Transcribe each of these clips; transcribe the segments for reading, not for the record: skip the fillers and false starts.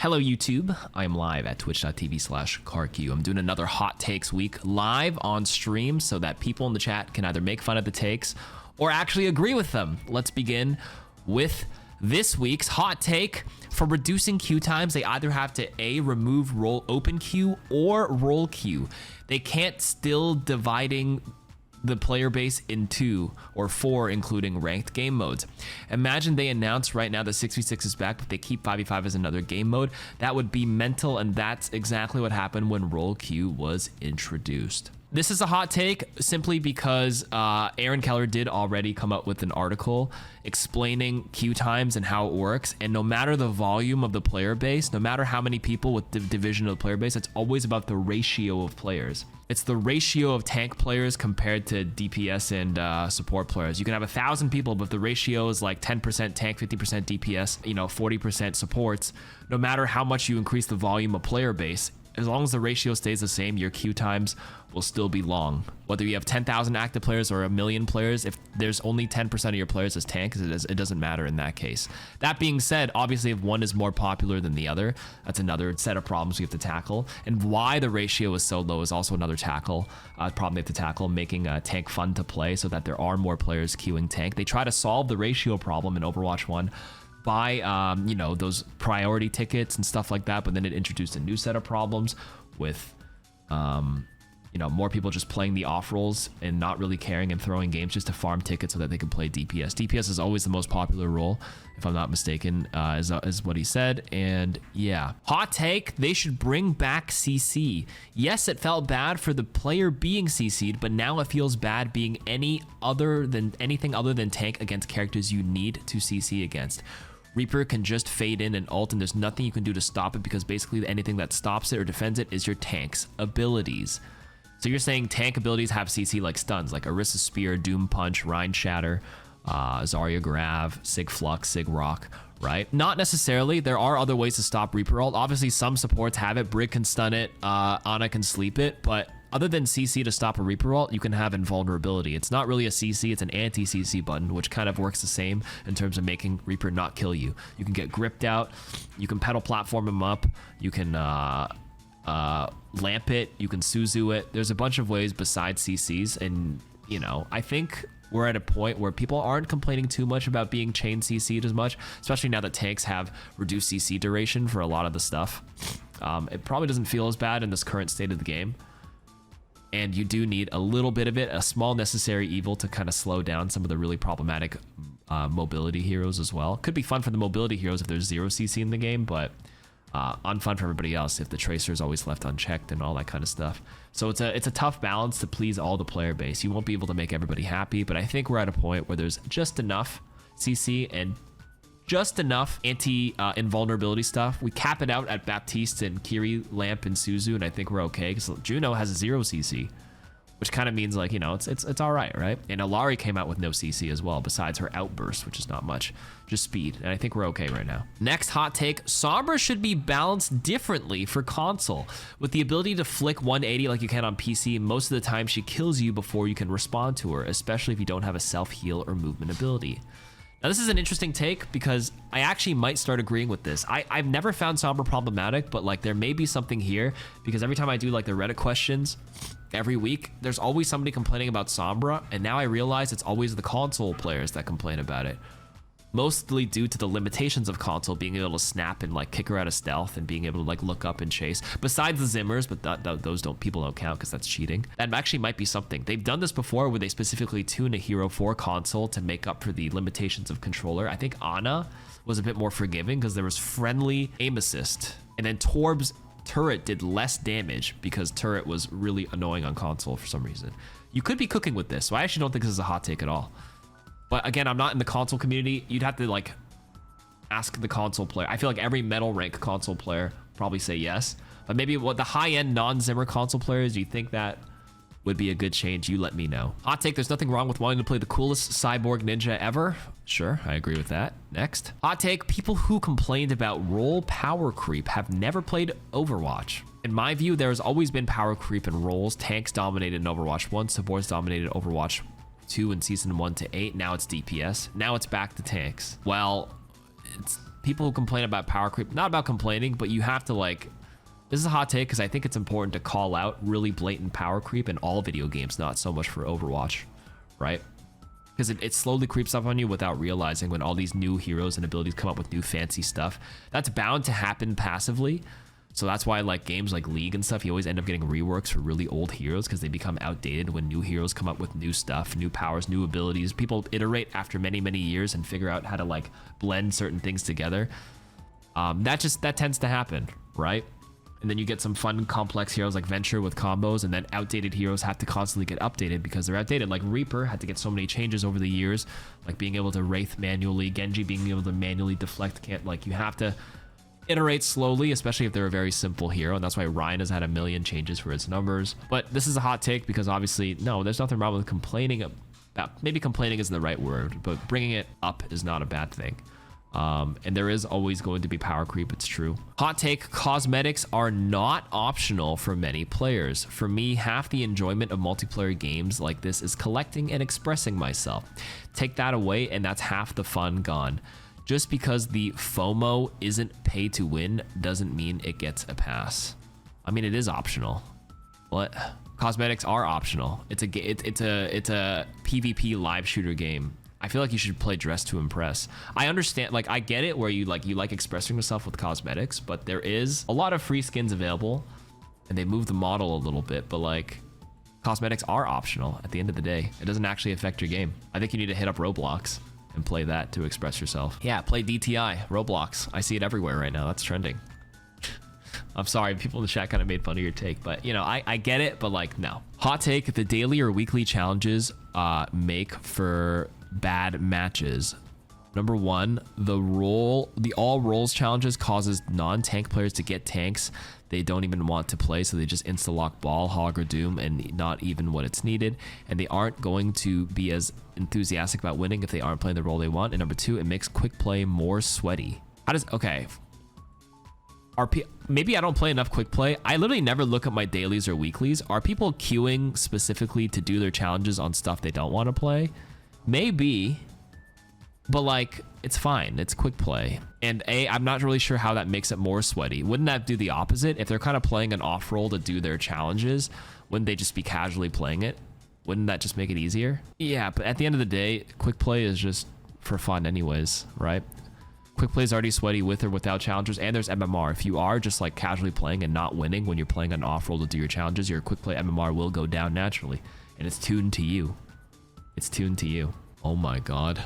Hello YouTube, I am live at twitch.tv/KarQ. I'm doing another hot takes week live on stream so that people in the chat can either make fun of the takes or actually agree with them. Let's begin with this week's hot take. For reducing queue times, they either have to A, remove roll open queue or roll queue. They can't still dividing the player base in 2 or 4, including ranked game modes. Imagine they announce right now that 6v6 is back, but they keep 5v5 as another game mode. That would be mental, and that's exactly what happened when roll queue was introduced. This is a hot take simply because Aaron Keller did already come up with an article explaining queue times and how it works. And no matter the volume of the player base, no matter how many people with the division of the player base, it's always about the ratio of players. It's the ratio of tank players compared to DPS and support players. You can have 1,000 people, but the ratio is like 10% tank, 50% DPS, 40% supports. No matter how much you increase the volume of player base, as long as the ratio stays the same, your queue times will still be long. Whether you have 10,000 active players or 1,000,000 players, if there's only 10% of your players as tanks, it doesn't matter in that case. That being said, obviously if one is more popular than the other, that's another set of problems we have to tackle. And why the ratio is so low is also another problem they have to tackle, making tank fun to play so that there are more players queuing tank. They try to solve the ratio problem in Overwatch 1 by those priority tickets and stuff like that, but then it introduced a new set of problems with more people just playing the off roles and not really caring and throwing games just to farm tickets so that they can play DPS. DPS is always the most popular role, if I'm not mistaken, is what he said. And yeah, hot take, they should bring back CC. Yes, it felt bad for the player being CC'd, but now it feels bad being anything other than tank against characters you need to CC against. Reaper can just fade in and ult, and there's nothing you can do to stop it because basically anything that stops it or defends it is your tank's abilities. So you're saying tank abilities have CC like stuns, like Orisa's Spear, Doom Punch, Rhine Shatter, Zarya Grav, Sig Flux, Sig Rock, right? Not necessarily. There are other ways to stop Reaper ult. Obviously, some supports have it. Brig can stun it. Ana can sleep it. But other than CC to stop a Reaper ult, you can have invulnerability. It's not really a CC. It's an anti-CC button, which kind of works the same in terms of making Reaper not kill you. You can get gripped out. You can pedal platform him up. You can lamp it. You can Suzu it. There's a bunch of ways besides CCs. And, I think we're at a point where people aren't complaining too much about being chain CC'd as much, especially now that tanks have reduced CC duration for a lot of the stuff. It probably doesn't feel as bad in this current state of the game. And you do need a little bit of it, a small necessary evil to kind of slow down some of the really problematic mobility heroes as well. Could be fun for the mobility heroes if there's 0 CC in the game, but unfun for everybody else if the tracer is always left unchecked and all that kind of stuff. So it's a tough balance to please all the player base. You won't be able to make everybody happy, but I think we're at a point where there's just enough CC and just enough invulnerability stuff. We cap it out at Baptiste and Kiri, Lamp, and Suzu, and I think we're okay because Juno has 0 CC, which kind of means like, it's all right, right? And Alari came out with no CC as well, besides her outburst, which is not much, just speed. And I think we're okay right now. Next hot take, Sombra should be balanced differently for console. With the ability to flick 180 like you can on PC, most of the time she kills you before you can respond to her, especially if you don't have a self-heal or movement ability. Now this is an interesting take because I actually might start agreeing with this. I've never found Sombra problematic, but like there may be something here because every time I do like the Reddit questions every week, there's always somebody complaining about Sombra, and now I realize it's always the console players that complain about it. Mostly due to the limitations of console being able to snap and like kick her out of stealth and being able to like look up and chase. Besides the Zimmers, but those people don't count because that's cheating. That actually might be something. They've done this before where they specifically tune a hero for console to make up for the limitations of controller. I think Ana was a bit more forgiving because there was friendly aim assist, and then Torb's turret did less damage because turret was really annoying on console for some reason. You could be cooking with this, so I actually don't think this is a hot take at all. But again, I'm not in the console community. You'd have to like ask the console player. I feel like every metal rank console player probably say yes. But maybe what the high-end non-Zimmer console players, do you think that would be a good change? You let me know. Hot take, there's nothing wrong with wanting to play the coolest cyborg ninja ever. Sure, I agree with that. Next. Hot take, people who complained about role power creep have never played Overwatch. In my view, there has always been power creep in roles. Tanks dominated in Overwatch 1, supports dominated Overwatch 2 in season 1 to 8. Now it's DPS. Now it's back to tanks. Well, it's people who complain about power creep, not about complaining, but you have to like, this is a hot take because I think it's important to call out really blatant power creep in all video games, not so much for Overwatch, right? Because it slowly creeps up on you without realizing when all these new heroes and abilities come up with new fancy stuff. That's bound to happen passively. So that's why like games like League and stuff, you always end up getting reworks for really old heroes because they become outdated when new heroes come up with new stuff, new powers, new abilities. People iterate after many, many years and figure out how to like blend certain things together. That tends to happen, right? And then you get some fun complex heroes like Venture with combos, and then outdated heroes have to constantly get updated because they're outdated. Like Reaper had to get so many changes over the years, like being able to Wraith manually, Genji being able to manually deflect, like you have to iterate slowly, especially if they're a very simple hero, and that's why Ryan has had a million changes for its numbers. But this is a hot take because obviously, no, there's nothing wrong with complaining about, maybe complaining isn't the right word, but bringing it up is not a bad thing. And there is always going to be power creep, it's true. Hot take, cosmetics are not optional for many players. For me, half the enjoyment of multiplayer games like this is collecting and expressing myself. Take that away and that's half the fun gone. Just because the FOMO isn't pay to win doesn't mean it gets a pass. I mean, it is optional. What? Cosmetics are optional. It's a PvP live shooter game. I feel like you should play Dress to Impress. I understand, like I get it where you like expressing yourself with cosmetics, but there is a lot of free skins available and they move the model a little bit, but like cosmetics are optional at the end of the day. It doesn't actually affect your game. I think you need to hit up Roblox and play that to express yourself. Yeah, play DTI, Roblox. I see it everywhere right now. That's trending. I'm sorry, people in the chat kind of made fun of your take, but you know, I get it, but like, no. Hot take, the daily or weekly challenges make for bad matches. Number one, the all roles challenges causes non-tank players to get tanks they don't even want to play, so they just insta-lock Ball, Hog, or Doom, and not even what it's needed. And they aren't going to be as enthusiastic about winning if they aren't playing the role they want. And number two, it makes quick play more sweaty. How does, okay. Maybe I don't play enough quick play. I literally never look at my dailies or weeklies. Are people queuing specifically to do their challenges on stuff they don't want to play? Maybe. But like, it's fine. It's quick play. And I'm not really sure how that makes it more sweaty. Wouldn't that do the opposite? If they're kind of playing an off role to do their challenges, wouldn't they just be casually playing it? Wouldn't that just make it easier? Yeah, but at the end of the day, quick play is just for fun anyways, right? Quick play is already sweaty with or without challengers, and there's MMR. If you are just like casually playing and not winning when you're playing an off role to do your challenges, your quick play MMR will go down naturally. And it's tuned to you. It's tuned to you. Oh my God.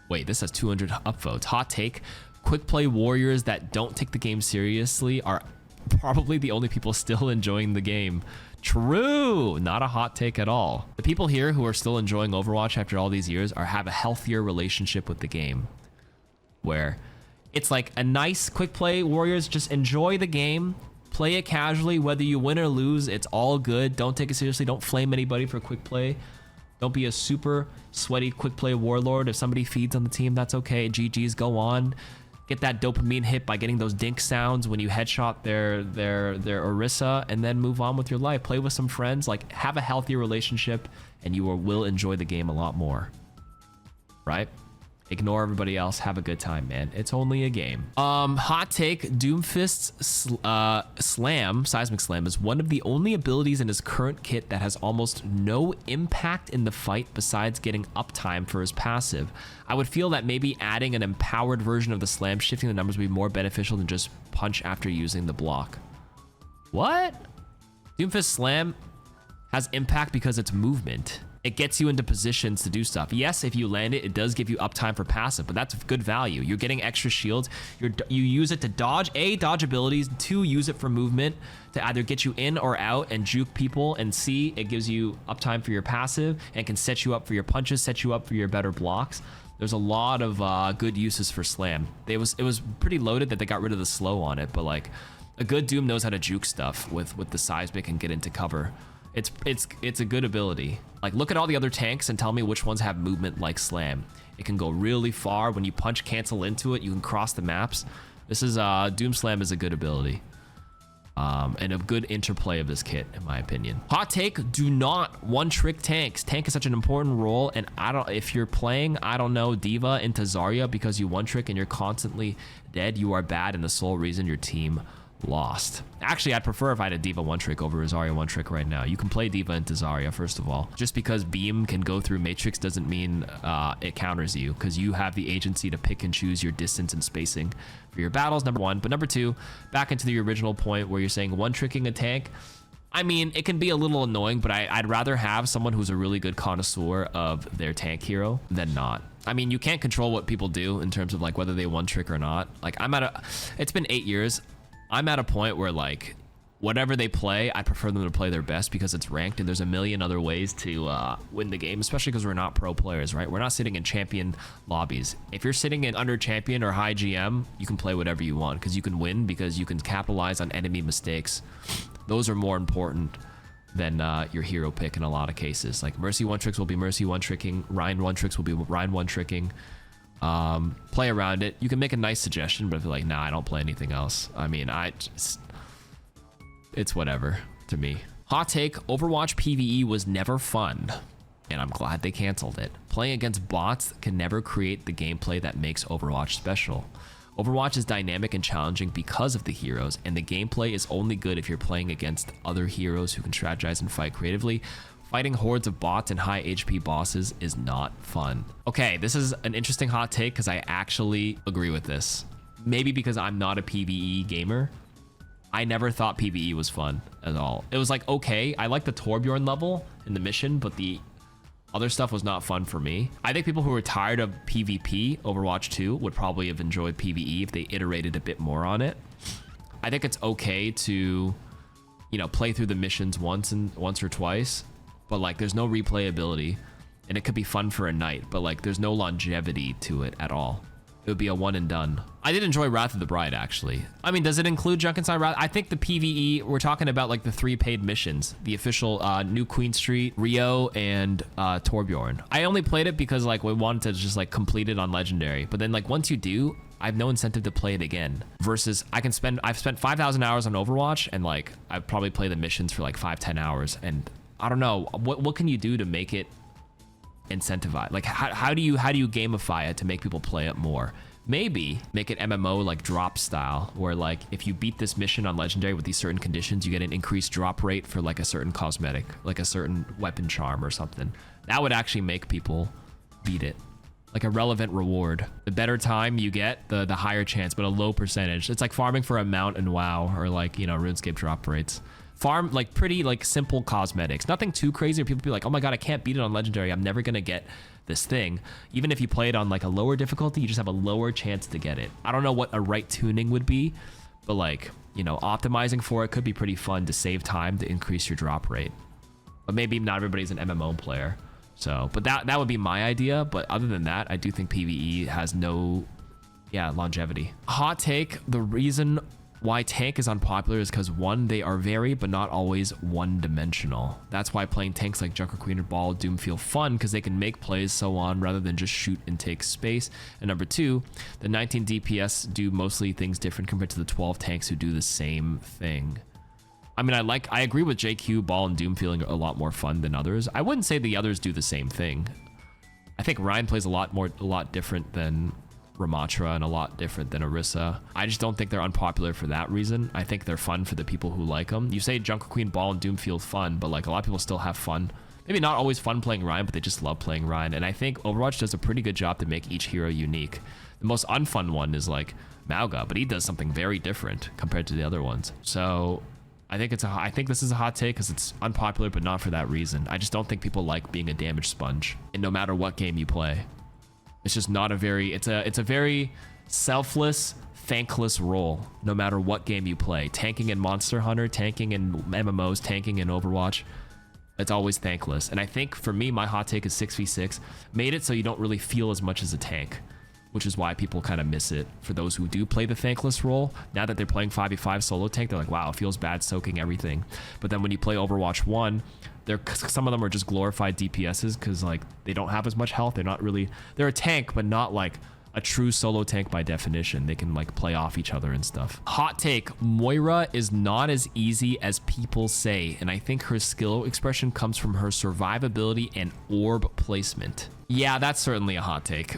Wait, this has 200 upvotes. Hot take, quick play warriors that don't take the game seriously are probably the only people still enjoying the game. True, not a hot take at all. The people here who are still enjoying Overwatch after all these years have a healthier relationship with the game, where it's like a nice quick play warriors, just enjoy the game, play it casually, whether you win or lose, it's all good. Don't take it seriously, don't flame anybody for quick play. Don't be a super sweaty quick play warlord. If somebody feeds on the team, that's okay. GG's, go on. Get that dopamine hit by getting those dink sounds when you headshot their Orisa, and then move on with your life. Play with some friends, like have a healthy relationship, and you will enjoy the game a lot more. Right? Ignore everybody else. Have a good time, man. It's only a game. Hot take, Doomfist's Slam, Seismic Slam, is one of the only abilities in his current kit that has almost no impact in the fight besides getting uptime for his passive. I would feel that maybe adding an empowered version of the Slam, shifting the numbers, would be more beneficial than just punch after using the block. What? Doomfist Slam has impact because it's movement. It gets you into positions to do stuff. Yes, if you land it, it does give you uptime for passive, but that's good value. You're getting extra shields. You use it to dodge, dodge abilities, 2, use it for movement to either get you in or out and juke people, and C, it gives you uptime for your passive and can set you up for your punches, set you up for your better blocks. There's a lot of good uses for Slam. It was pretty loaded that they got rid of the slow on it, but like a good Doom knows how to juke stuff with the seismic and get into cover. It's a good ability. Like, look at all the other tanks and tell me which ones have movement like Slam. It can go really far. When you punch cancel into it, you can cross the maps. This is Doom Slam is a good ability. and a good interplay of this kit, in my opinion. Hot take: do not one-trick tanks. Tank is such an important role, and if you're playing, I don't know, Diva into Zarya because you one-trick and you're constantly dead, you are bad and the sole reason your team lost. Actually, I'd prefer if I had a Diva one-trick over a Zarya one-trick right now. You can play Diva into Zarya, first of all. Just because Beam can go through Matrix doesn't mean it counters you, because you have the agency to pick and choose your distance and spacing for your battles, number one. But number two, back into the original point where you're saying one-tricking a tank, I mean, it can be a little annoying, but I'd rather have someone who's a really good connoisseur of their tank hero than not. I mean, you can't control what people do in terms of like whether they one-trick or not. Like it's been 8 years. I'm at a point where like whatever they play, I prefer them to play their best because it's ranked and there's a million other ways to win the game, especially because we're not pro players, right? We're not sitting in champion lobbies. If you're sitting in under champion or high GM, you can play whatever you want because you can win, because you can capitalize on enemy mistakes. Those are more important than your hero pick in a lot of cases. Like Mercy one-tricks will be Mercy one-tricking, Ryan one-tricks will be Ryan one-tricking. Play around it. You can make a nice suggestion, but if you're like, nah, I don't play anything else, I mean, it's whatever to me. Hot take: Overwatch PvE was never fun, and I'm glad they canceled it. Playing against bots can never create the gameplay that makes Overwatch special. Overwatch is dynamic and challenging because of the heroes, and the gameplay is only good if you're playing against other heroes who can strategize and fight creatively. Fighting hordes of bots and high HP bosses is not fun. Okay, this is an interesting hot take because I actually agree with this. Maybe because I'm not a PvE gamer. I never thought PvE was fun at all. It was like, okay, I like the Torbjorn level in the mission, but the other stuff was not fun for me. I think people who were tired of PvP, Overwatch 2, would probably have enjoyed PvE if they iterated a bit more on it. I think it's okay to, you know, play through the missions once or twice, but like there's no replayability, and it could be fun for a night, but like there's no longevity to it at all. It would be a one and done. I did enjoy Wrath of the Bride, actually. I mean, does it include Junkenstein Wrath? I think the PvE, we're talking about like the 3 paid missions, the official New Queen Street, Rio, and Torbjorn. I only played it because like we wanted to just like complete it on Legendary, but then like once you do, I have no incentive to play it again. Versus I've spent 5,000 hours on Overwatch, and like I've probably played the missions for like 5-10 hours, and I don't know, what can you do to make it incentivize? Like how do you gamify it to make people play it more? Maybe make it MMO like drop style, where like if you beat this mission on Legendary with these certain conditions, you get an increased drop rate for like a certain cosmetic, like a certain weapon charm or something. That would actually make people beat it. Like a relevant reward. The better time you get, the higher chance, but a low percentage. It's like farming for a mount in WoW, or like, you know, RuneScape drop rates. Farm like pretty like simple cosmetics, nothing too crazy where people be like, oh my god, I can't beat it on Legendary, I'm never gonna get this thing. Even if you play it on like a lower difficulty, you just have a lower chance to get it. I don't know what a right tuning would be, but like, you know, optimizing for it could be pretty fun to save time to increase your drop rate. But maybe not everybody's an MMO player, so but that would be my idea. But other than that, I do think PvE has no longevity. Hot take: the reason why tank is unpopular is because one, they are very but not always one-dimensional. That's why playing tanks like Junker Queen or Ball of Doom feel fun, because they can make plays so on rather than just shoot and take space. And number two, the 19 DPS do mostly things different compared to the 12 tanks who do the same thing. I mean, I agree with JQ, Ball, and Doom feeling a lot more fun than others. I wouldn't say the others do the same thing. I think Ryan plays a lot different than Ramatra and a lot different than Orisa. I just don't think they're unpopular for that reason. I think they're fun for the people who like them. You say Junker Queen, Ball, and Doom feel fun, but like a lot of people still have fun. Maybe not always fun playing Ryan, but they just love playing Ryan. And I think Overwatch does a pretty good job to make each hero unique. The most unfun one is like Mauga, but he does something very different compared to the other ones. So I think this is a hot take because it's unpopular, but not for that reason. I just don't think people like being a damage sponge, and no matter what game you play. It's just not a very, it's a very selfless, thankless role, no matter what game you play. Tanking in Monster Hunter, tanking in MMOs, tanking in Overwatch, it's always thankless. And I think for me, my hot take is 6v6 made it so you don't really feel as much as a tank, which is why people kind of miss it. For those who do play the thankless role, now that they're playing 5v5 solo tank, they're like, wow, it feels bad soaking everything. But then when you play Overwatch 1, some of them are just glorified DPSs because like they don't have as much health. They're a tank, but not like a true solo tank by definition. They can like play off each other and stuff. Hot take, Moira is not as easy as people say, and I think her skill expression comes from her survivability and orb placement. Yeah, that's certainly a hot take.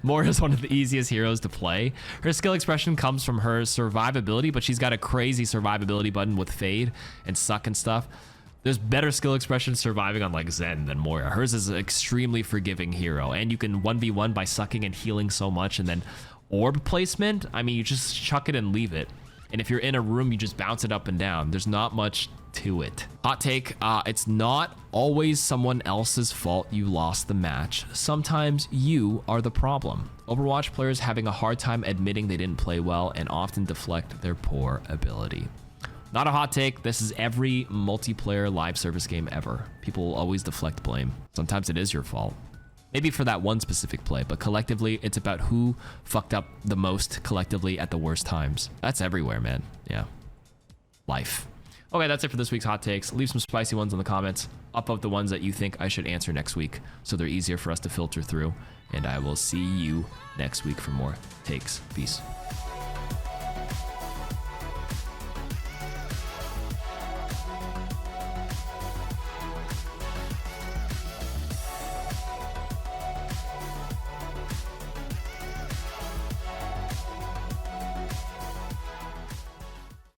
Moira is one of the easiest heroes to play. Her skill expression comes from her survivability, but she's got a crazy survivability button with fade and suck and stuff. There's better skill expression surviving on like Zen than Moira. Hers is an extremely forgiving hero, and you can 1v1 by sucking and healing so much, and then orb placement, I mean, you just chuck it and leave it. And if you're in a room, you just bounce it up and down. There's not much to it. Hot take, it's not always someone else's fault you lost the match. Sometimes you are the problem. Overwatch players having a hard time admitting they didn't play well and often deflect their poor ability. Not a hot take. This is every multiplayer live service game ever. People will always deflect blame. Sometimes it is your fault. Maybe for that one specific play, but collectively, it's about who fucked up the most collectively at the worst times. That's everywhere, man. Yeah. Life. Okay, that's it for this week's hot takes. Leave some spicy ones in the comments. Up of the ones that you think I should answer next week, so they're easier for us to filter through. And I will see you next week for more takes. Peace.